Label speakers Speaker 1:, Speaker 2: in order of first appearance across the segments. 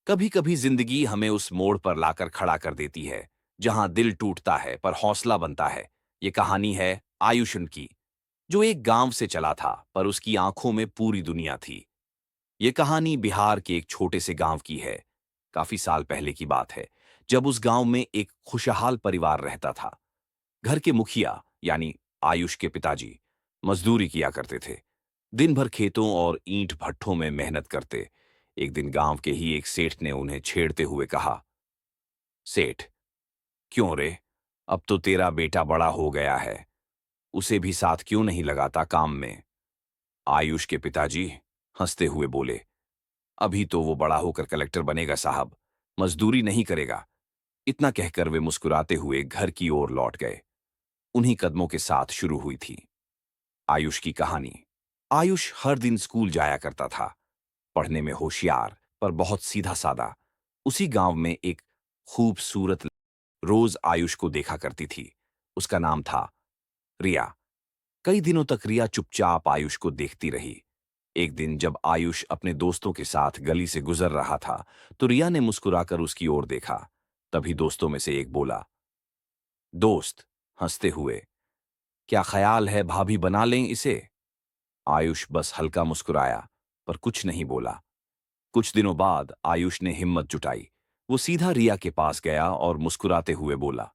Speaker 1: कभी कभी जिंदगी हमें उस मोड़ पर लाकर खड़ा कर देती है जहां दिल टूटता है पर हौसला बनता है। ये कहानी है आयुषन की, जो एक गांव से चला था पर उसकी आंखों में पूरी दुनिया थी। ये कहानी बिहार के एक छोटे से गांव की है। काफी साल पहले की बात है, जब उस गांव में एक खुशहाल परिवार रहता था। घर के मुखिया यानी आयुष के पिताजी मजदूरी किया करते थे। दिन भर खेतों और ईंट भट्ठों में मेहनत करते। एक दिन गांव के ही एक सेठ ने उन्हें छेड़ते हुए कहा, सेठ, क्यों रे? अब तो तेरा बेटा बड़ा हो गया है, उसे भी साथ क्यों नहीं लगाता काम में? आयुष के पिताजी हंसते हुए बोले, अभी तो वो बड़ा होकर कलेक्टर बनेगा साहब, मजदूरी नहीं करेगा। इतना कहकर वे मुस्कुराते हुए घर की ओर लौट गए। उन्हीं कदमों के साथ शुरू हुई थी आयुष की कहानी। आयुष हर दिन स्कूल जाया करता था, पढ़ने में होशियार पर बहुत सीधा सादा। उसी गांव में एक खूबसूरत रोज आयुष को देखा करती थी। उसका नाम था रिया। कई दिनों तक रिया चुपचाप आयुष को देखती रही। एक दिन जब आयुष अपने दोस्तों के साथ गली से गुजर रहा था, तो रिया ने मुस्कुराकर उसकी ओर देखा। तभी दोस्तों में से एक बोला, दोस्त, हंसते हुए, क्या ख्याल है भाभी बना लें इसे? आयुष बस हल्का मुस्कुराया पर कुछ नहीं बोला। कुछ दिनों बाद आयुष ने हिम्मत जुटाई। वो सीधा रिया के पास गया और मुस्कुराते हुए बोला,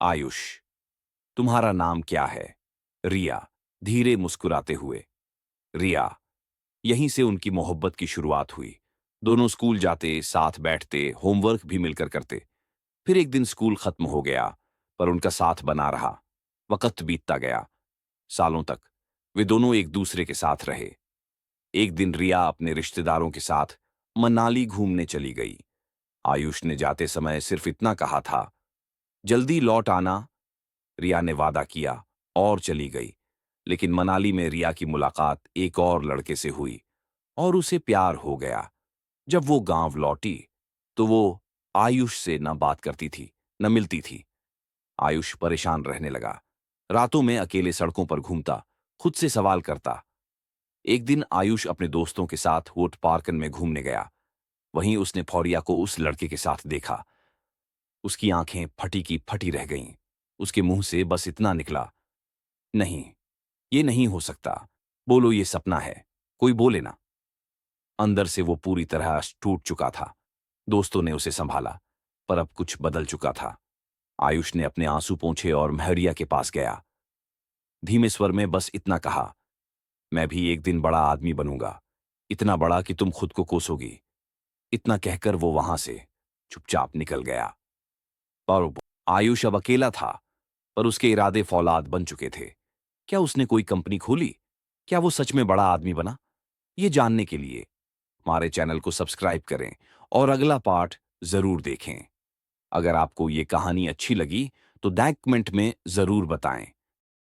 Speaker 1: आयुष, तुम्हारा नाम क्या है? रिया धीरे मुस्कुराते हुए, रिया। यहीं से उनकी मोहब्बत की शुरुआत हुई। दोनों स्कूल जाते, साथ बैठते, होमवर्क भी मिलकर करते। फिर एक दिन स्कूल खत्म हो गया, पर उनका साथ बना रहा। वक्त बीतता गया, सालों तक वे दोनों एक दूसरे के साथ रहे। एक दिन रिया अपने रिश्तेदारों के साथ मनाली घूमने चली गई। आयुष ने जाते समय सिर्फ इतना कहा था, जल्दी लौट आना। रिया ने वादा किया और चली गई। लेकिन मनाली में रिया की मुलाकात एक और लड़के से हुई और उसे प्यार हो गया। जब वो गांव लौटी, तो वो आयुष से न बात करती थी, न मिलती थी। आयुष परेशान रहने लगा। रातों में अकेले सड़कों पर घूमता, खुद से सवाल करता। एक दिन आयुष अपने दोस्तों के साथ वोट पार्कन में घूमने गया। वहीं उसने फौरिया को उस लड़के के साथ देखा। उसकी आंखें फटी की फटी रह गईं। उसके मुंह से बस इतना निकला, नहीं, ये नहीं हो सकता। बोलो ये सपना है, कोई बोले ना। अंदर से वो पूरी तरह टूट चुका था। दोस्तों ने उसे संभाला, पर अब कुछ बदल चुका था। आयुष ने अपने आंसू पोंछे और महरिया के पास गया। धीमे स्वर में बस इतना कहा, मैं भी एक दिन बड़ा आदमी बनूंगा, इतना बड़ा कि तुम खुद को कोसोगी। इतना कहकर वो वहां से चुपचाप निकल गया। पर आयुष अब अकेला था, पर उसके इरादे फौलाद बन चुके थे। क्या उसने कोई कंपनी खोली? क्या वो सच में बड़ा आदमी बना? ये जानने के लिए हमारे चैनल को सब्सक्राइब करें और अगला पार्ट जरूर देखें। अगर आपको ये कहानी अच्छी लगी तो कमेंट में जरूर बताएं।